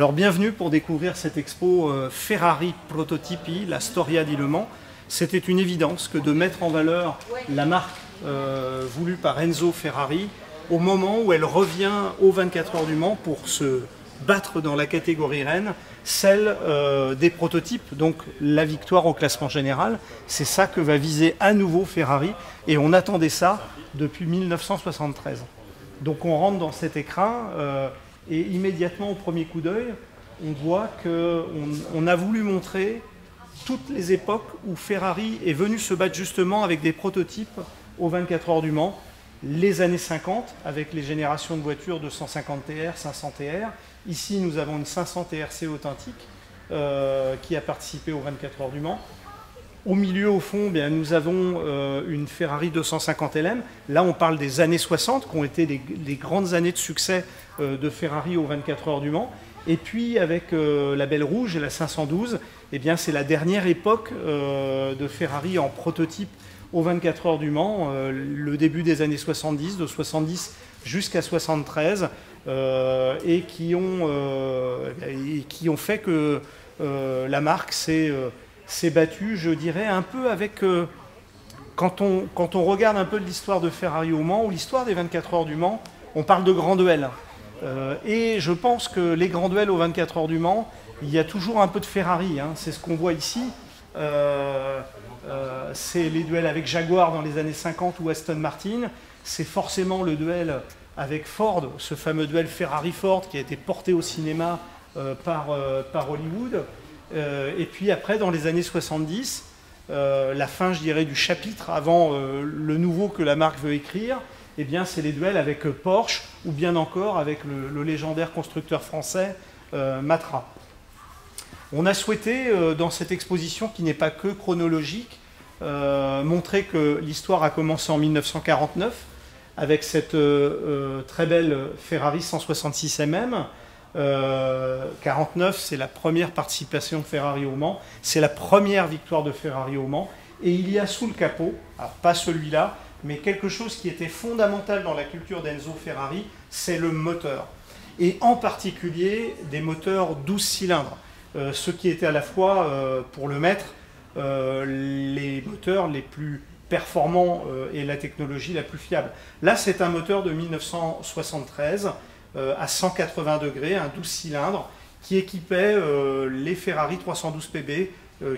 Alors bienvenue pour découvrir cette expo Ferrari Prototipi, la Storia di Le Mans. C'était une évidence que de mettre en valeur la marque voulue par Enzo Ferrari au moment où elle revient aux 24 heures du Mans pour se battre dans la catégorie reine, celle des prototypes, donc la victoire au classement général. C'est ça que va viser à nouveau Ferrari et on attendait ça depuis 1973. Donc on rentre dans cet écrin et immédiatement au premier coup d'œil, on voit qu'on a voulu montrer toutes les époques où Ferrari est venu se battre justement avec des prototypes aux 24 heures du Mans. Les années 50 avec les générations de voitures de 150 TR, 500 TR. Ici nous avons une 500 TRC authentique qui a participé aux 24 heures du Mans. Au milieu, au fond, bien, nous avons une Ferrari 250 LM. Là, on parle des années 60, qui ont été les grandes années de succès de Ferrari aux 24 heures du Mans. Et puis, avec la Belle Rouge et la 512, eh bien, c'est la dernière époque de Ferrari en prototype aux 24 heures du Mans, le début des années 70, de 70 jusqu'à 73, et qui ont fait que la marque s'est battue, je dirais, un peu avec... quand on regarde un peu l'histoire de Ferrari au Mans, ou l'histoire des 24 heures du Mans, on parle de grands duels. Et je pense que les grands duels aux 24 heures du Mans, il y a toujours un peu de Ferrari, hein, c'est ce qu'on voit ici. C'est les duels avec Jaguar dans les années 50 ou Aston Martin. C'est forcément le duel avec Ford, ce fameux duel Ferrari-Ford qui a été porté au cinéma par Hollywood. Et puis après, dans les années 70, la fin, je dirais, du chapitre avant le nouveau que la marque veut écrire, eh bien, c'est les duels avec Porsche ou bien encore avec le légendaire constructeur français Matra. On a souhaité, dans cette exposition qui n'est pas que chronologique, montrer que l'histoire a commencé en 1949 avec cette très belle Ferrari 166 mm. 49, c'est la première participation de Ferrari au Mans, c'est la première victoire de Ferrari au Mans, et il y a sous le capot, alors pas celui-là, mais quelque chose qui était fondamental dans la culture d'Enzo Ferrari, c'est le moteur, et en particulier des moteurs 12 cylindres, ce qui était à la fois, pour le maître, les moteurs les plus performants et la technologie la plus fiable. Là, c'est un moteur de 1973, à 180 degrés, un 12 cylindres, qui équipait les Ferrari 312 PB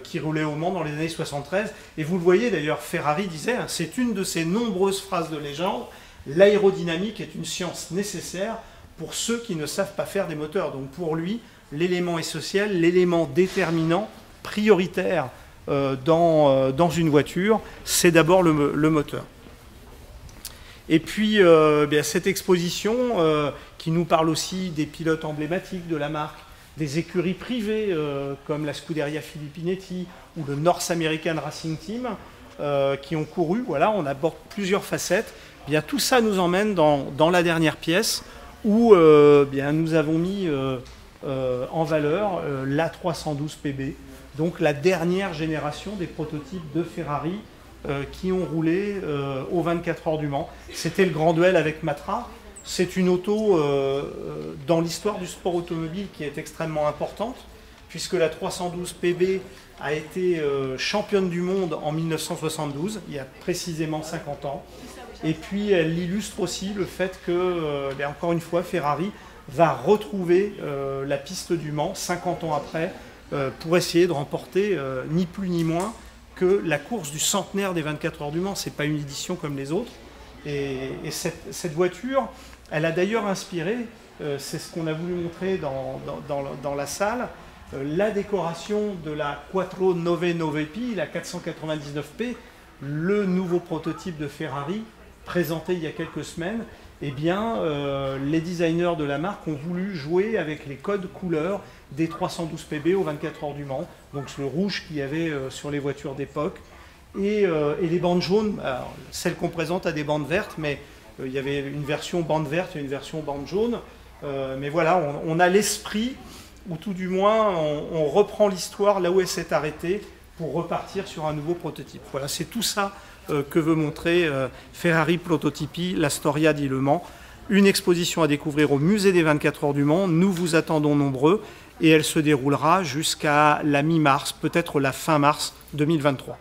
qui roulaient au Mans dans les années 73. Et vous le voyez d'ailleurs, Ferrari disait, hein, c'est une de ses nombreuses phrases de légende, l'aérodynamique est une science nécessaire pour ceux qui ne savent pas faire des moteurs. Donc pour lui, l'élément essentiel, l'élément déterminant, prioritaire dans une voiture, c'est d'abord le moteur. Et puis, bien, cette exposition qui nous parle aussi des pilotes emblématiques de la marque, des écuries privées comme la Scuderia Filippinetti ou le North American Racing Team qui ont couru. Voilà, on aborde plusieurs facettes. Bien, tout ça nous emmène dans la dernière pièce où bien, nous avons mis en valeur la 312 PB, donc la dernière génération des prototypes de Ferrari qui ont roulé aux 24 heures du Mans. C'était le grand duel avec Matra. C'est une auto dans l'histoire du sport automobile qui est extrêmement importante, puisque la 312 PB a été championne du monde en 1972, il y a précisément 50 ans. Et puis elle illustre aussi le fait que, encore une fois, Ferrari va retrouver la piste du Mans 50 ans après pour essayer de remporter ni plus ni moins que la course du centenaire des 24 heures du Mans. Ce n'est pas une édition comme les autres. Et cette voiture, elle a d'ailleurs inspiré, c'est ce qu'on a voulu montrer dans la salle, la décoration de la 499P, la 499P, le nouveau prototype de Ferrari, présenté il y a quelques semaines. Eh bien, les designers de la marque ont voulu jouer avec les codes couleurs des 312 PB aux 24 heures du Mans, donc le rouge qu'il y avait sur les voitures d'époque, et les bandes jaunes, alors, celles qu'on présente à des bandes vertes, mais il y avait une version bande verte et une version bande jaune, mais voilà, on a l'esprit, ou tout du moins, on reprend l'histoire là où elle s'est arrêtée pour repartir sur un nouveau prototype. Voilà, c'est tout ça que veut montrer Ferrari Prototipi, la Storia di Le Mans, Une exposition à découvrir au musée des 24 heures du Mans. Nous vous attendons nombreux et elle se déroulera jusqu'à la mi-mars, peut-être la fin mars 2023.